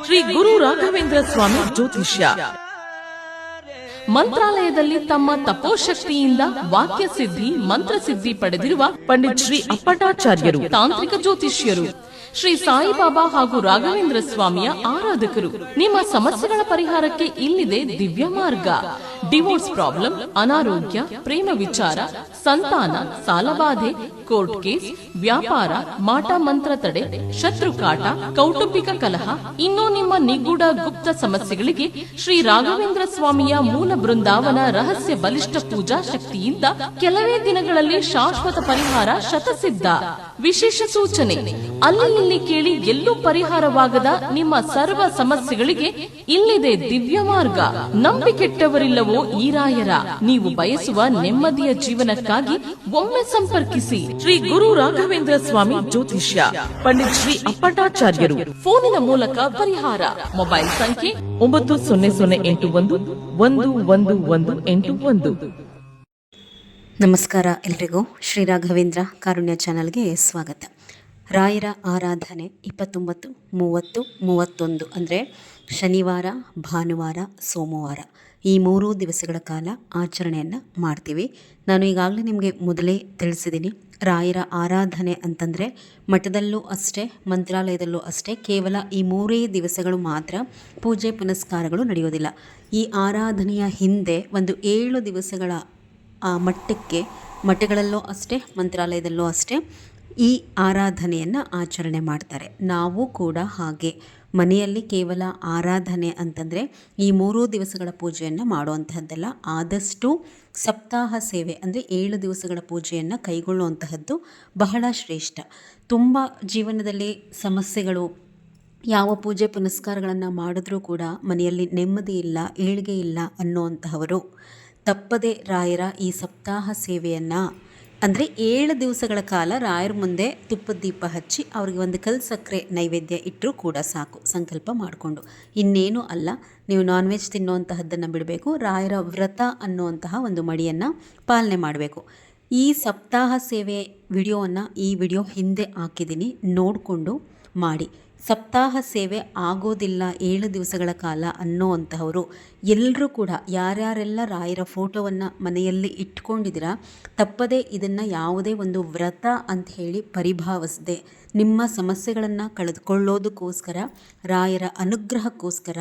ಶ್ರೀ ಗುರು ರಾಘವೇಂದ್ರ ಸ್ವಾಮಿ ಜ್ಯೋತಿಷ್ಯ ಮಂತ್ರಾಲಯದಲ್ಲಿ ತಮ್ಮ ತಪೋಶಕ್ತಿಯಿಂದ ವಾಕ್ಯ ಸಿದ್ಧಿ ಮಂತ್ರಸಿದ್ಧಿ ಪಡೆದಿರುವ ಪಂಡಿತ್ ಶ್ರೀ ಅಪ್ಪಟಾಚಾರ್ಯರು ತಾಂತ್ರಿಕ ಜ್ಯೋತಿಷ್ಯರು. ಶ್ರೀ ಸಾಯಿಬಾಬಾ ಹಾಗೂ ರಾಘವೇಂದ್ರ ಸ್ವಾಮಿಯ ಆರಾಧಕರು. ನಿಮ್ಮ ಸಮಸ್ಯೆಗಳ ಪರಿಹಾರಕ್ಕೆ ಇಲ್ಲಿದೆ ದಿವ್ಯ ಮಾರ್ಗ. ಡಿವೋರ್ಸ್ ಪ್ರಾಬ್ಲಮ್, ಅನಾರೋಗ್ಯ, ಪ್ರೇಮ ವಿಚಾರ, ಸಂತಾನ, ಸಾಲಬಾಧೆ, ಕೋರ್ಟ್ ಕೇಸ್, ವ್ಯಾಪಾರ, ಮಾಟ ಮಂತ್ರ ತಡೆ, ಶತ್ರುಕಾಟ, ಕೌಟುಂಬಿಕ ಕಲಹ, ಇನ್ನೂ ನಿಮ್ಮ ನಿಗೂಢ ಗುಪ್ತ ಸಮಸ್ಯೆಗಳಿಗೆ ಶ್ರೀ ರಾಘವೇಂದ್ರ ಸ್ವಾಮಿಯ ಮೂಲ ಬೃಂದಾವನ ರಹಸ್ಯ ಬಲಿಷ್ಠ ಪೂಜಾ ಶಕ್ತಿಯಿಂದ ಕೆಲವೇ ದಿನಗಳಲ್ಲಿ ಶಾಶ್ವತ ಪರಿಹಾರ ಶತಸಿದ್ಧ. ವಿಶೇಷ ಸೂಚನೆ: ಅಲ್ಲಿ ಇಲ್ಲಿ ಕೇಳಿ ಎಲ್ಲೂ ಪರಿಹಾರವಾಗದ ನಿಮ್ಮ ಸರ್ವ ಸಮಸ್ಯೆಗಳಿಗೆ ಇಲ್ಲಿದೆ ದಿವ್ಯ ಮಾರ್ಗ. ನಂಬಿಕೆಟ್ಟವರಿಲ್ಲವೋ ಈ ರಾಯರ. ನೀವು ಬಯಸುವ ನೆಮ್ಮದಿಯ ಜೀವನಕ್ಕಾಗಿ ಒಮ್ಮೆ ಸಂಪರ್ಕಿಸಿ. ಶ್ರೀ ಗುರು ರಾಘವೇಂದ್ರ ಸ್ವಾಮಿ ಜ್ಯೋತಿಷ್ಯ, ಪಂಡಿತ್ ಶ್ರೀ ಅಪ್ಪಟಾಚಾರ್ಯರು. ಫೋನಿನ ಮೂಲಕ ಪರಿಹಾರ. ಮೊಬೈಲ್ ಸಂಖ್ಯೆ 9081111181. ನಮಸ್ಕಾರ ಎಲ್ರಿಗೂ. ಶ್ರೀ ರಾಘವೇಂದ್ರ ಕಾರುಣ್ಯ ಚಾನಲ್ಗೆ ಸ್ವಾಗತ. ರಾಯರ ಆರಾಧನೆ 29, 30, 31 ಅಂದರೆ ಶನಿವಾರ, ಭಾನುವಾರ, ಸೋಮವಾರ ಈ 3 ದಿವಸಗಳ ಕಾಲ ಆಚರಣೆಯನ್ನು ಮಾಡ್ತೀವಿ. ನಾನು ಈಗಾಗಲೇ ನಿಮಗೆ ಮೊದಲೇ ತಿಳಿಸಿದ್ದೀನಿ, ರಾಯರ ಆರಾಧನೆ ಅಂತಂದರೆ ಮಠದಲ್ಲೂ ಅಷ್ಟೇ, ಮಂತ್ರಾಲಯದಲ್ಲೂ ಅಷ್ಟೇ ಕೇವಲ ಈ 3 ದಿವಸಗಳು ಮಾತ್ರ ಪೂಜೆ ಪುನಸ್ಕಾರಗಳು ನಡೆಯೋದಿಲ್ಲ. ಈ ಆರಾಧನೆಯ ಹಿಂದೆ ಒಂದು 7 ದಿವಸಗಳ ಮಠಗಳಲ್ಲೂ ಅಷ್ಟೇ, ಮಂತ್ರಾಲಯದಲ್ಲೂ ಅಷ್ಟೇ ಈ ಆರಾಧನೆಯನ್ನು ಆಚರಣೆ ಮಾಡ್ತಾರೆ. ನಾವು ಕೂಡ ಹಾಗೆ ಮನೆಯಲ್ಲಿ ಕೇವಲ ಆರಾಧನೆ ಅಂತಂದರೆ ಈ 3 ದಿವಸಗಳ ಪೂಜೆಯನ್ನು ಮಾಡುವಂತಹದ್ದಲ್ಲ. ಆದಷ್ಟು ಸಪ್ತಾಹ ಸೇವೆ ಅಂದರೆ 7 ದಿವಸಗಳ ಪೂಜೆಯನ್ನು ಕೈಗೊಳ್ಳುವಂತಹದ್ದು ಬಹಳ ಶ್ರೇಷ್ಠ. ತುಂಬ ಜೀವನದಲ್ಲಿ ಸಮಸ್ಯೆಗಳು, ಯಾವ ಪೂಜೆ ಪುನಸ್ಕಾರಗಳನ್ನು ಮಾಡಿದ್ರೂ ಕೂಡ ಮನೆಯಲ್ಲಿ ನೆಮ್ಮದಿ ಇಲ್ಲ, ಏಳಿಗೆ ಇಲ್ಲ ಅನ್ನುವಂತಹವರು ತಪ್ಪದೆ ರಾಯರ ಈ ಸಪ್ತಾಹ ಸೇವೆಯನ್ನು ಅಂದರೆ 7 ದಿವಸಗಳ ಕಾಲ ರಾಯರ ಮುಂದೆ ತುಪ್ಪದ ದೀಪ ಹಚ್ಚಿ ಅವ್ರಿಗೆ ಒಂದು ಕಲ್ಲು ಸಕ್ಕರೆ ನೈವೇದ್ಯ ಇಟ್ಟರೂ ಕೂಡ ಸಾಕು. ಸಂಕಲ್ಪ ಮಾಡಿಕೊಂಡು ಇನ್ನೇನು ಅಲ್ಲ, ನೀವು ನಾನ್ ವೆಜ್ ತಿನ್ನುವಂತಹದ್ದನ್ನು ಬಿಡಬೇಕು. ರಾಯರ ವ್ರತ ಅನ್ನುವಂತಹ ಒಂದು ಮಡಿಯನ್ನು ಪಾಲನೆ ಮಾಡಬೇಕು. ಈ ಸಪ್ತಾಹ ಸೇವೆ ವಿಡಿಯೋವನ್ನು ಈ ವಿಡಿಯೋ ಹಿಂದೆ ಹಾಕಿದ್ದೀನಿ, ನೋಡಿಕೊಂಡು ಮಾಡಿ. ಸಪ್ತಾಹ ಸೇವೆ ಆಗೋದಿಲ್ಲ 7 ದಿವಸಗಳ ಕಾಲ ಅನ್ನೋವಂತಹವರು ಎಲ್ಲರೂ ಕೂಡ, ಯಾರ್ಯಾರೆಲ್ಲ ರಾಯರ ಫೋಟೋವನ್ನು ಮನೆಯಲ್ಲಿ ಇಟ್ಕೊಂಡಿದ್ದೀರಾ, ತಪ್ಪದೇ ಇದನ್ನು ಯಾವುದೇ ಒಂದು ವ್ರತ ಅಂತ ಹೇಳಿ ಪರಿಭಾವಿಸದೆ ನಿಮ್ಮ ಸಮಸ್ಯೆಗಳನ್ನು ಕಳೆದುಕೊಳ್ಳೋದಕ್ಕೋಸ್ಕರ, ರಾಯರ ಅನುಗ್ರಹಕ್ಕೋಸ್ಕರ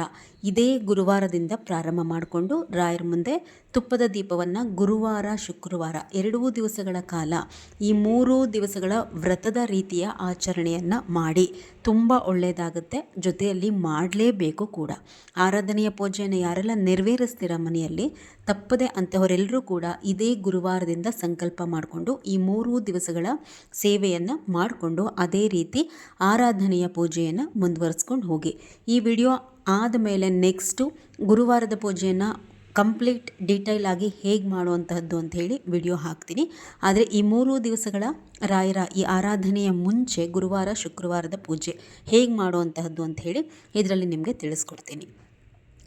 ಇದೇ ಗುರುವಾರದಿಂದ ಪ್ರಾರಂಭ ಮಾಡಿಕೊಂಡು ರಾಯರ ಮುಂದೆ ತುಪ್ಪದ ದೀಪವನ್ನು ಗುರುವಾರ, ಶುಕ್ರವಾರ 2 ದಿವಸಗಳ ಕಾಲ ಈ 3 ದಿವಸಗಳ ವ್ರತದ ರೀತಿಯ ಆಚರಣೆಯನ್ನು ಮಾಡಿ. ತುಂಬ ಒಳ್ಳೆಯದಾಗುತ್ತೆ. ಜೊತೆಯಲ್ಲಿ ಮಾಡಲೇಬೇಕು ಕೂಡ. ಆರಾಧನೆಯ ಪೂಜೆಯನ್ನು ಯಾರೆಲ್ಲ ನೆರವೇರಿಸ್ತೀರ ಮನೆಯಲ್ಲಿ, ತಪ್ಪದೆ ಅಂತಹವರೆಲ್ಲರೂ ಕೂಡ ಇದೇ ಗುರುವಾರದಿಂದ ಸಂಕಲ್ಪ ಮಾಡಿಕೊಂಡು ಈ 3 ದಿವಸಗಳ ಸೇವೆಯನ್ನು ಮಾಡಿಕೊಂಡು ಅದೇ ರೀತಿ ಆರಾಧನೆಯ ಪೂಜೆಯನ್ನು ಮುಂದುವರಿಸ್ಕೊಂಡು ಹೋಗಿ. ಈ ವಿಡಿಯೋ ಆದಮೇಲೆ ನೆಕ್ಸ್ಟು ಗುರುವಾರದ ಪೂಜೆಯನ್ನು ಕಂಪ್ಲೀಟ್ ಡೀಟೇಲ್ ಆಗಿ ಹೇಗೆ ಮಾಡುವಂತಹದ್ದು ಅಂತ ಹೇಳಿ ವಿಡಿಯೋ ಹಾಕ್ತೀನಿ. ಆದರೆ ಈ 3 ದಿವಸಗಳ ರಾಯರ ಈ ಆರಾಧನೆಯ ಮುಂಚೆ ಗುರುವಾರ, ಶುಕ್ರವಾರದ ಪೂಜೆ ಹೇಗೆ ಮಾಡುವಂತಹದ್ದು ಅಂತ ಹೇಳಿ ಇದರಲ್ಲಿ ನಿಮಗೆ ತಿಳಿಸ್ಕೊಡ್ತೀನಿ.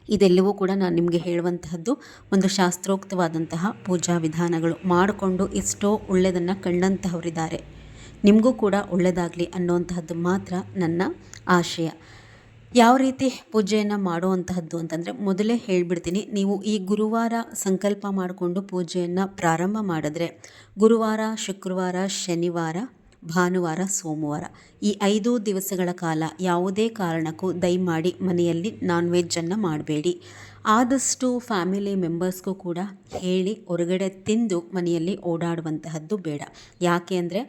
ಇದೆಲ್ಲವೂ ಕೂಡ ನಾನು ನಿಮಗೆ ಹೇಳುವಂತಹದ್ದು ಒಂದು ಶಾಸ್ತ್ರೋಕ್ತವಾದಂತಹ ಪೂಜಾ ವಿಧಾನಗಳು. ಮಾಡಿಕೊಂಡು ಎಷ್ಟೋ ಒಳ್ಳೆಯದನ್ನು ಕಂಡಂತಹವರಿದ್ದಾರೆ. ನಿಮಗೂ ಕೂಡ ಒಳ್ಳೆಯದಾಗಲಿ ಅನ್ನುವಂತಹದ್ದು ಮಾತ್ರ ನನ್ನ ಆಶಯ. ಯಾವ ರೀತಿ ಪೂಜೆಯನ್ನು ಮಾಡುವಂತಹದ್ದು ಅಂತಂದರೆ ಮೊದಲೇ ಹೇಳಿಬಿಡ್ತೀನಿ. ನೀವು ಈ ಗುರುವಾರ ಸಂಕಲ್ಪ ಮಾಡಿಕೊಂಡು ಪೂಜೆಯನ್ನು ಪ್ರಾರಂಭ ಮಾಡಿದ್ರೆ ಗುರುವಾರ, ಶುಕ್ರವಾರ, ಶನಿವಾರ, ಭಾನುವಾರ, ಸೋಮವಾರ ಈ 5 ದಿವಸಗಳ ಕಾಲ ಯಾವುದೇ ಕಾರಣಕ್ಕೂ ದಯಮಾಡಿ ಮನೆಯಲ್ಲಿ ನಾನ್ ವೆಜ್ಜನ್ನು ಮಾಡಬೇಡಿ. ಆದಷ್ಟು ಫ್ಯಾಮಿಲಿ ಮೆಂಬರ್ಸ್ಗೂ ಕೂಡ ಹೇಳಿ ಹೊರಗಡೆ ತಿಂದು ಮನೆಯಲ್ಲಿ ಓಡಾಡುವಂತಹದ್ದು ಬೇಡ. ಯಾಕೆ ಅಂದರೆ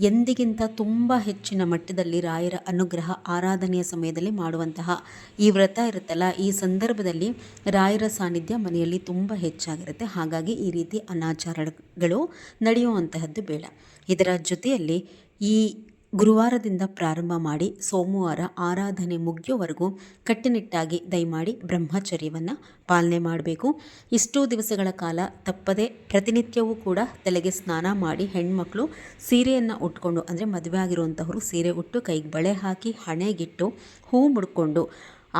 ಎಂದಿಗಿಂತ ತುಂಬ ಹೆಚ್ಚಿನ ಮಟ್ಟದಲ್ಲಿ ರಾಯರ ಅನುಗ್ರಹ ಆರಾಧನೆಯ ಸಮಯದಲ್ಲಿ ಮಾಡುವಂತಹ ಈ ವ್ರತ ಇರುತ್ತಲ್ಲ, ಈ ಸಂದರ್ಭದಲ್ಲಿ ರಾಯರ ಸಾನ್ನಿಧ್ಯ ಮನೆಯಲ್ಲಿ ತುಂಬ ಹೆಚ್ಚಾಗಿರುತ್ತೆ. ಹಾಗಾಗಿ ಈ ರೀತಿ ಅನಾಚಾರಗಳು ನಡೆಯುವಂತಹದ್ದು ಬೇಡ. ಇದರ ಜೊತೆಯಲ್ಲಿ ಈ ಗುರುವಾರದಿಂದ ಪ್ರಾರಂಭ ಮಾಡಿ ಸೋಮವಾರ ಆರಾಧನೆ ಮುಗಿಯೋವರೆಗೂ ಕಟ್ಟುನಿಟ್ಟಾಗಿ ದಯಮಾಡಿ ಬ್ರಹ್ಮಚರ್ಯವನ್ನು ಪಾಲನೆ ಮಾಡಬೇಕು. ಇಷ್ಟೂ ದಿವಸಗಳ ಕಾಲ ತಪ್ಪದೆ ಪ್ರತಿನಿತ್ಯವೂ ಕೂಡ ತಲೆಗೆ ಸ್ನಾನ ಮಾಡಿ ಹೆಣ್ಮಕ್ಳು ಸೀರೆಯನ್ನು ಉಟ್ಕೊಂಡು, ಅಂದರೆ ಮದುವೆ ಆಗಿರುವಂಥವರು ಸೀರೆ ಉಟ್ಟು ಕೈಗೆ ಬಳೆ ಹಾಕಿ ಹಣೆಗಿಟ್ಟು ಹೂ ಮುಡ್ಕೊಂಡು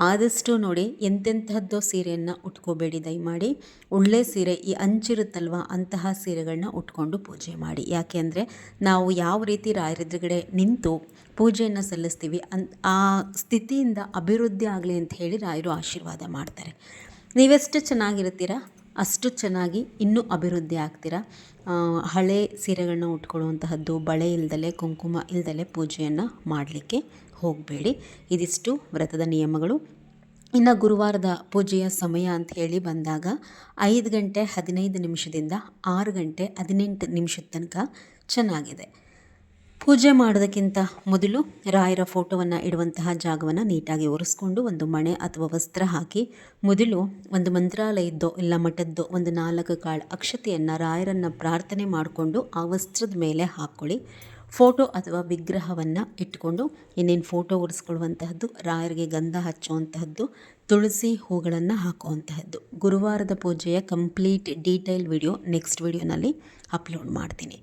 ಆದಷ್ಟು ನೋಡಿ ಎಂತೆಂತಹದ್ದೋ ಸೀರೆಯನ್ನು ಉಟ್ಕೋಬೇಡಿ. ದಯಮಾಡಿ ಒಳ್ಳೆ ಸೀರೆ, ಈ ಅಂಚಿರುತ್ತಲ್ವ ಅಂತಹ ಸೀರೆಗಳನ್ನ ಉಟ್ಕೊಂಡು ಪೂಜೆ ಮಾಡಿ. ಯಾಕೆ ಅಂದರೆ ನಾವು ಯಾವ ರೀತಿ ರಾಯರ ಎದುರುಗಡೆ ನಿಂತು ಪೂಜೆಯನ್ನು ಸಲ್ಲಿಸ್ತೀವಿ ಆ ಸ್ಥಿತಿಯಿಂದ ಅಭಿವೃದ್ಧಿ ಆಗಲಿ ಅಂತ ಹೇಳಿ ರಾಯರು ಆಶೀರ್ವಾದ ಮಾಡ್ತಾರೆ. ನೀವೆಷ್ಟು ಚೆನ್ನಾಗಿರ್ತೀರಾ ಅಷ್ಟು ಚೆನ್ನಾಗಿ ಇನ್ನೂ ಅಭಿವೃದ್ಧಿ ಆಗ್ತೀರಾ. ಹಳೆ ಸೀರೆಗಳನ್ನ ಉಟ್ಕೊಳ್ಳುವಂತಹದ್ದು, ಬಳೆ ಇಲ್ದಲೆ, ಕುಂಕುಮ ಇಲ್ದಲೆ ಪೂಜೆಯನ್ನು ಮಾಡಲಿಕ್ಕೆ ಹೋಗಬೇಡಿ. ಇದಿಷ್ಟು ವ್ರತದ ನಿಯಮಗಳು. ಇನ್ನು ಗುರುವಾರದ ಪೂಜೆಯ ಸಮಯ ಅಂತ ಹೇಳಿ ಬಂದಾಗ 5 ಗಂಟೆ 15 ನಿಮಿಷದಿಂದ 6 ಗಂಟೆ 18 ನಿಮಿಷದ ತನಕ ಚೆನ್ನಾಗಿದೆ. ಪೂಜೆ ಮಾಡೋದಕ್ಕಿಂತ ಮೊದಲು ರಾಯರ ಫೋಟೋವನ್ನು ಇಡುವಂತಹ ಜಾಗವನ್ನು ನೀಟಾಗಿ ಒರೆಸ್ಕೊಂಡು ಒಂದು ಮಣೆ ಅಥವಾ ವಸ್ತ್ರ ಹಾಕಿ ಮೊದಲು ಒಂದು ಮಂತ್ರಾಲಯದ್ದೋ ಇಲ್ಲ ಮಠದ್ದೋ ಒಂದು 4 ಕಾಳು ಅಕ್ಷತೆಯನ್ನು ರಾಯರನ್ನು ಪ್ರಾರ್ಥನೆ ಮಾಡಿಕೊಂಡು ಆ ವಸ್ತ್ರದ ಮೇಲೆ ಹಾಕ್ಕೊಳ್ಳಿ. ಫೋಟೋ ಅಥವಾ ವಿಗ್ರಹವನ್ನು ಇಟ್ಕೊಂಡು ಇನ್ನೇನು ಫೋಟೋ ಒರೆಸ್ಕೊಳ್ಳುವಂತಹದ್ದು, ರಾಯರಿಗೆ ಗಂಧ ಹಚ್ಚುವಂತಹದ್ದು, ತುಳಸಿ ಹೂಗಳನ್ನು ಹಾಕುವಂತಹದ್ದು. ಗುರುವಾರದ ಪೂಜೆಯ ಕಂಪ್ಲೀಟ್ ಡೀಟೇಲ್ ವಿಡಿಯೋ ನೆಕ್ಸ್ಟ್ ವಿಡಿಯೋನಲ್ಲಿ ಅಪ್ಲೋಡ್ ಮಾಡ್ತೀನಿ.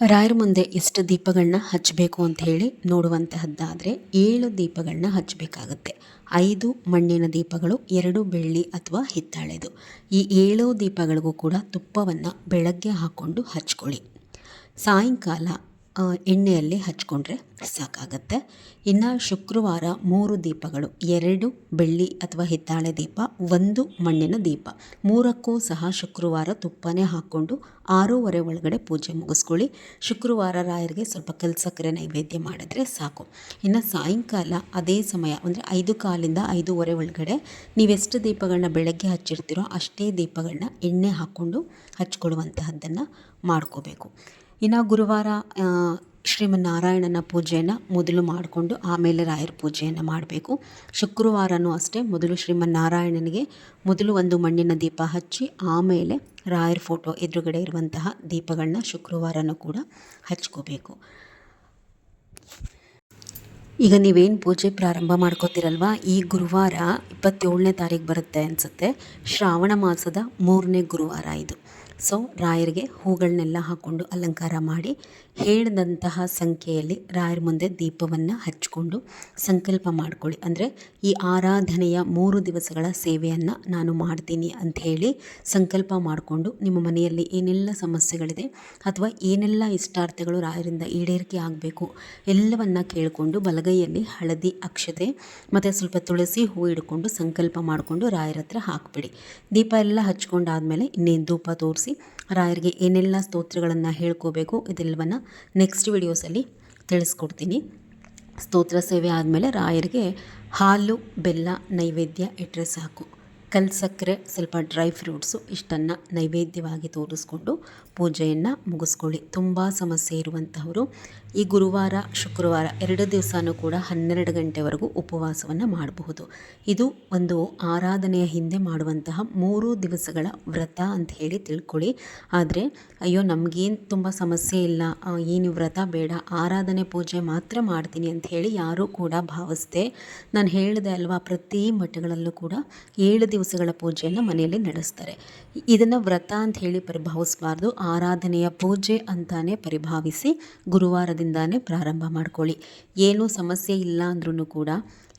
ರಾಯರ ಮುಂದೆ ಎಷ್ಟು ದೀಪಗಳನ್ನ ಹಚ್ಚಬೇಕು ಅಂತ ಹೇಳಿ ನೋಡುವಂತಹದ್ದಾದರೆ 7 ದೀಪಗಳನ್ನ ಹಚ್ಚಬೇಕಾಗತ್ತೆ. 5 ಮಣ್ಣಿನ ದೀಪಗಳು, 2 ಬೆಳ್ಳಿ ಅಥವಾ ಹಿತ್ತಾಳೆದು. ಈ 7 ದೀಪಗಳಿಗೂ ಕೂಡ ತುಪ್ಪವನ್ನು ಬೆಳಗ್ಗೆ ಹಾಕ್ಕೊಂಡು ಹಚ್ಕೊಳ್ಳಿ. ಸಾಯಂಕಾಲ ಎಣ್ಣೆಯಲ್ಲಿ ಹಚ್ಕೊಂಡ್ರೆ ಸಾಕಾಗತ್ತೆ. ಇನ್ನು ಶುಕ್ರವಾರ 3 ದೀಪಗಳು, 2 ಬೆಳ್ಳಿ ಅಥವಾ ಹಿತ್ತಾಳೆ ದೀಪ, 1 ಮಣ್ಣಿನ ದೀಪ, 3ಕ್ಕೂ ಸಹ ಶುಕ್ರವಾರ ತುಪ್ಪನೇ ಹಾಕ್ಕೊಂಡು 6:30 ಒಳಗಡೆ ಪೂಜೆ ಮುಗಿಸ್ಕೊಳ್ಳಿ. ಶುಕ್ರವಾರ ರಾಯರಿಗೆ ಸ್ವಲ್ಪ ಕಲ್ಸಕ್ಕರೆ ನೈವೇದ್ಯ ಮಾಡಿದ್ರೆ ಸಾಕು. ಇನ್ನು ಸಾಯಂಕಾಲ ಅದೇ ಸಮಯ ಅಂದರೆ 5:15 5:30 ಒಳಗಡೆ ನೀವೆಷ್ಟು ದೀಪಗಳನ್ನ ಬೆಳಗ್ಗೆ ಹಚ್ಚಿರ್ತೀರೋ ಅಷ್ಟೇ ದೀಪಗಳನ್ನ ಎಣ್ಣೆ ಹಾಕ್ಕೊಂಡು ಹಚ್ಕೊಳ್ಳುವಂತಹದ್ದನ್ನು ಮಾಡ್ಕೋಬೇಕು. ಇನ್ನು ಗುರುವಾರ ಶ್ರೀಮನ್ನಾರಾಯಣನ ಪೂಜೆಯನ್ನು ಮೊದಲು ಮಾಡಿಕೊಂಡು ಆಮೇಲೆ ರಾಯರ ಪೂಜೆಯನ್ನು ಮಾಡಬೇಕು. ಶುಕ್ರವಾರನೂ ಅಷ್ಟೇ ಮೊದಲು ಶ್ರೀಮನ್ನಾರಾಯಣನಿಗೆ ಮೊದಲು 1 ಮಣ್ಣಿನ ದೀಪ ಹಚ್ಚಿ ಆಮೇಲೆ ರಾಯರ ಫೋಟೋ ಎದುರುಗಡೆ ಇರುವಂತಹ ದೀಪಗಳನ್ನ ಶುಕ್ರವಾರನೂ ಕೂಡ ಹಚ್ಕೋಬೇಕು. ಈಗ ನೀವೇನು ಪೂಜೆ ಪ್ರಾರಂಭ ಮಾಡ್ಕೋತೀರಲ್ವ, ಈ ಗುರುವಾರ 27ನೇ ತಾರೀಕು ಬರುತ್ತೆ ಅನಿಸುತ್ತೆ. ಶ್ರಾವಣ ಮಾಸದ 3ನೇ ಗುರುವಾರ ಇದು. ಸೊ ರಾಯರಿಗೆ ಹೂಗಳನ್ನೆಲ್ಲ ಹಾಕ್ಕೊಂಡು ಅಲಂಕಾರ ಮಾಡಿ ಹೇಳಿದಂತಹ ಸಂಖ್ಯೆಯಲ್ಲಿ ರಾಯರ ಮುಂದೆ ದೀಪವನ್ನು ಹಚ್ಕೊಂಡು ಸಂಕಲ್ಪ ಮಾಡ್ಕೊಳ್ಳಿ. ಅಂದರೆ ಈ ಆರಾಧನೆಯ 3 ದಿವಸಗಳ ಸೇವೆಯನ್ನು ನಾನು ಮಾಡ್ತೀನಿ ಅಂಥೇಳಿ ಸಂಕಲ್ಪ ಮಾಡಿಕೊಂಡು ನಿಮ್ಮ ಮನೆಯಲ್ಲಿ ಏನೆಲ್ಲ ಸಮಸ್ಯೆಗಳಿದೆ ಅಥವಾ ಏನೆಲ್ಲ ಇಷ್ಟಾರ್ಥಗಳು ರಾಯರಿಂದ ಈಡೇರಿಕೆ ಆಗಬೇಕು ಎಲ್ಲವನ್ನು ಕೇಳಿಕೊಂಡು ಬಲಗೈಯಲ್ಲಿ ಹಳದಿ ಅಕ್ಷತೆ ಮತ್ತು ಸ್ವಲ್ಪ ತುಳಸಿ ಹೂ ಹಿಡ್ಕೊಂಡು ಸಂಕಲ್ಪ ಮಾಡಿಕೊಂಡು ರಾಯರ ಹತ್ರ ಹಾಕಿಬಿಡಿ. ದೀಪ ಎಲ್ಲ ಹಚ್ಕೊಂಡಾದಮೇಲೆ ಇನ್ನೇನು ಧೂಪ ತೋರಿಸಿ ರಾಯರಿಗೆ ಏನೆಲ್ಲ ಸ್ತೋತ್ರಗಳನ್ನು ಹೇಳ್ಕೋಬೇಕು ಇದೆಲ್ಲವನ್ನು ನೆಕ್ಸ್ಟ್ ವಿಡಿಯೋಸಲ್ಲಿ ತಿಳಿಸ್ಕೊಡ್ತೀನಿ. ಸ್ತೋತ್ರ ಸೇವೆ ಆದಮೇಲೆ ರಾಯರಿಗೆ ಹಾಲು ಬೆಲ್ಲ ನೈವೇದ್ಯ ಇಟ್ಟರೆ ಸಾಕು. ಕಲ್ಸಕ್ಕರೆ ಸ್ವಲ್ಪ ಡ್ರೈ ಫ್ರೂಟ್ಸು ಇಷ್ಟನ್ನು ನೈವೇದ್ಯವಾಗಿ ತೋರಿಸ್ಕೊಂಡು ಪೂಜೆಯನ್ನು ಮುಗಿಸ್ಕೊಳ್ಳಿ. ತುಂಬ ಸಮಸ್ಯೆ ಇರುವಂತಹವರು ಈ ಗುರುವಾರ ಶುಕ್ರವಾರ 2 ದಿವಸನೂ ಕೂಡ 12 ಗಂಟೆವರೆಗೂ ಉಪವಾಸವನ್ನು ಮಾಡಬಹುದು. ಇದು ಒಂದು ಆರಾಧನೆಯ ಹಿಂದೆ ಮಾಡುವಂತಹ 3 ದಿವಸಗಳ ವ್ರತ ಅಂತ ಹೇಳಿ ತಿಳ್ಕೊಳ್ಳಿ. ಆದರೆ ಅಯ್ಯೋ ನಮಗೇನು ತುಂಬ ಸಮಸ್ಯೆ ಇಲ್ಲ, ಏನು ವ್ರತ ಬೇಡ, ಆರಾಧನೆ ಪೂಜೆ ಮಾತ್ರ ಮಾಡ್ತೀನಿ ಅಂತ ಹೇಳಿ ಯಾರೂ ಕೂಡ ಭಾವಿಸ್ದೆ. ನಾನು ಹೇಳಿದೆ ಅಲ್ವಾ, ಪ್ರತಿ ಮಠಗಳಲ್ಲೂ ಕೂಡ 7 ದಿವಸಗಳ ಪೂಜೆಯನ್ನು ಮನೆಯಲ್ಲಿ ನಡೆಸ್ತಾರೆ. ಇದನ್ನು ವ್ರತ ಅಂತ ಹೇಳಿ ಪರಿಭಾವಿಸಬಾರ್ದು, ಆರಾಧನೆಯ ಪೂಜೆ ಅಂತಾನೆ ಪರಿಭಾವಿಸಿ ಗುರುವಾರದಿಂದಾನೇ ಪ್ರಾರಂಭ ಮಾಡ್ಕೊಳ್ಳಿ. ಏನೂ ಸಮಸ್ಯೆ ಇಲ್ಲ ಅಂದ್ರೂ ಕೂಡ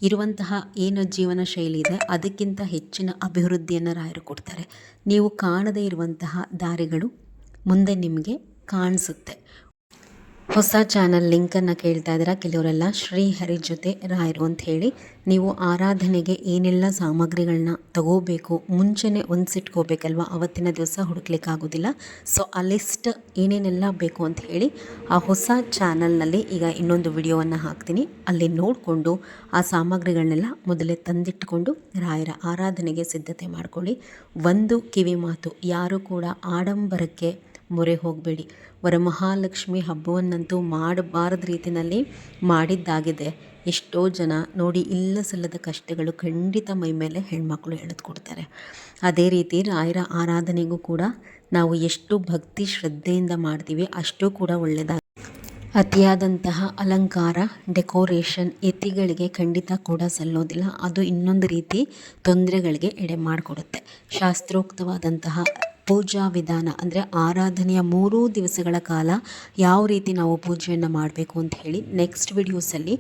ಇರುವಂತಹ ಏನು ಜೀವನ ಶೈಲಿ ಇದೆ ಅದಕ್ಕಿಂತ ಹೆಚ್ಚಿನ ಅಭಿವೃದ್ಧಿಯನ್ನು ರಾಯರು ಕೊಡ್ತಾರೆ. ನೀವು ಕಾಣದೇ ಇರುವಂತಹ ದಾರಿಗಳು ಮುಂದೆ ನಿಮಗೆ ಕಾಣಿಸುತ್ತೆ. ಹೊಸ ಚಾನಲ್ ಲಿಂಕನ್ನು ಕೇಳ್ತಾ ಇದ್ದೀರಾ ಕೆಲವರೆಲ್ಲ, ಶ್ರೀಹರಿ ಜೊತೆ ರಾಯರು ಅಂತ ಹೇಳಿ. ನೀವು ಆರಾಧನೆಗೆ ಏನೆಲ್ಲ ಸಾಮಗ್ರಿಗಳನ್ನ ತಗೋಬೇಕು ಮುಂಚೆನೇ ಹೊಂದಿಸಿಟ್ಕೋಬೇಕಲ್ವ, ಅವತ್ತಿನ ದಿವಸ ಹುಡುಕ್ಲಿಕ್ಕಾಗೋದಿಲ್ಲ. ಸೊ ಆ ಲಿಸ್ಟ್ ಏನೇನೆಲ್ಲ ಬೇಕು ಅಂತ ಹೇಳಿ ಆ ಹೊಸ ಚಾನಲ್ನಲ್ಲಿ ಈಗ ಇನ್ನೊಂದು ವಿಡಿಯೋವನ್ನು ಹಾಕ್ತೀನಿ, ಅಲ್ಲಿ ನೋಡಿಕೊಂಡು ಆ ಸಾಮಗ್ರಿಗಳನ್ನೆಲ್ಲ ಮೊದಲೇ ತಂದಿಟ್ಕೊಂಡು ರಾಯರ ಆರಾಧನೆಗೆ ಸಿದ್ಧತೆ ಮಾಡ್ಕೊಳ್ಳಿ. ಒಂದು ಕಿವಿ ಮಾತು, ಯಾರು ಕೂಡ ಆಡಂಬರಕ್ಕೆ ಮೊರೆ ಹೋಗಬೇಡಿ. ವರಮಹಾಲಕ್ಷ್ಮಿ ಹಬ್ಬವನ್ನಂತೂ ಮಾಡಬಾರದ ರೀತಿಯಲ್ಲಿ ಮಾಡಿದ್ದಾಗಿದೆ. ಎಷ್ಟೋ ಜನ ನೋಡಿ ಇಲ್ಲ ಸಲ್ಲದ ಕಷ್ಟಗಳು ಖಂಡಿತ ಮೈ ಮೇಲೆ ಹೆಣ್ಮಕ್ಳು ಎಳೆದುಕೊಡ್ತಾರೆ. ಅದೇ ರೀತಿ ರಾಯರ ಆರಾಧನೆಗೂ ಕೂಡ ನಾವು ಎಷ್ಟು ಭಕ್ತಿ ಶ್ರದ್ಧೆಯಿಂದ ಮಾಡ್ತೀವಿ ಅಷ್ಟು ಕೂಡ ಒಳ್ಳೆಯದಾಗ. ಅತಿಯಾದಂತಹ ಅಲಂಕಾರ ಡೆಕೋರೇಷನ್ ಯತಿಗಳಿಗೆ ಖಂಡಿತ ಕೂಡ ಸಲ್ಲೋದಿಲ್ಲ. ಅದು ಇನ್ನೊಂದು ರೀತಿ ತೊಂದರೆಗಳಿಗೆ ಎಡೆ ಮಾಡಿಕೊಡುತ್ತೆ. ಶಾಸ್ತ್ರೋಕ್ತವಾದಂತಹ ಪೂಜಾ ವಿಧಾನ ಅಂದರೆ ಆರಾಧನೆಯ 3 ದಿವಸಗಳ ಕಾಲ ಯಾವ ರೀತಿ ನಾವು ಪೂಜೆಯನ್ನು ಮಾಡಬೇಕು ಅಂತ ಹೇಳಿ ನೆಕ್ಸ್ಟ್ ವಿಡಿಯೋಸಲ್ಲಿ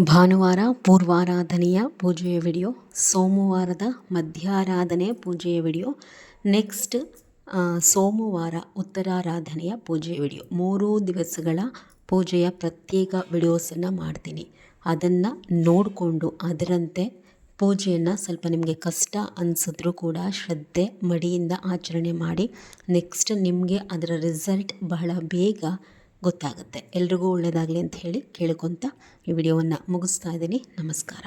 ಭಾನುವಾರ ಪೂರ್ವಾರಾಧನೆಯ ಪೂಜೆಯ ವಿಡಿಯೋ, ಸೋಮವಾರದ ಮಧ್ಯಾರಾಧನೆ ಪೂಜೆಯ ವಿಡಿಯೋ, ನೆಕ್ಸ್ಟ್ ಸೋಮವಾರ ಉತ್ತರಾರಾಧನೆಯ ಪೂಜೆಯ ವಿಡಿಯೋ, 3 ದಿವಸಗಳ ಪೂಜೆಯ ಪ್ರತ್ಯೇಕ ವಿಡಿಯೋಸನ್ನು ಮಾಡ್ತೀನಿ. ಅದನ್ನು ನೋಡಿಕೊಂಡು ಅದರಂತೆ ಪೂಜೆಯನ್ನು ಸ್ವಲ್ಪ ನಿಮಗೆ ಕಷ್ಟ ಅನಿಸಿದ್ರೂ ಕೂಡ ಶ್ರದ್ಧೆ ಮಡಿಯಿಂದ ಆಚರಣೆ ಮಾಡಿ. ನೆಕ್ಸ್ಟ್ ನಿಮಗೆ ಅದರ ರಿಸಲ್ಟ್ ಬಹಳ ಬೇಗ ಗೊತ್ತಾಗುತ್ತೆ. ಎಲ್ರಿಗೂ ಒಳ್ಳೆಯದಾಗಲಿ ಅಂತ ಹೇಳಿ ಕೇಳ್ಕೊತ ಈ ವಿಡಿಯೋವನ್ನು ಮುಗಿಸ್ತಾ ಇದ್ದೀನಿ. ನಮಸ್ಕಾರ.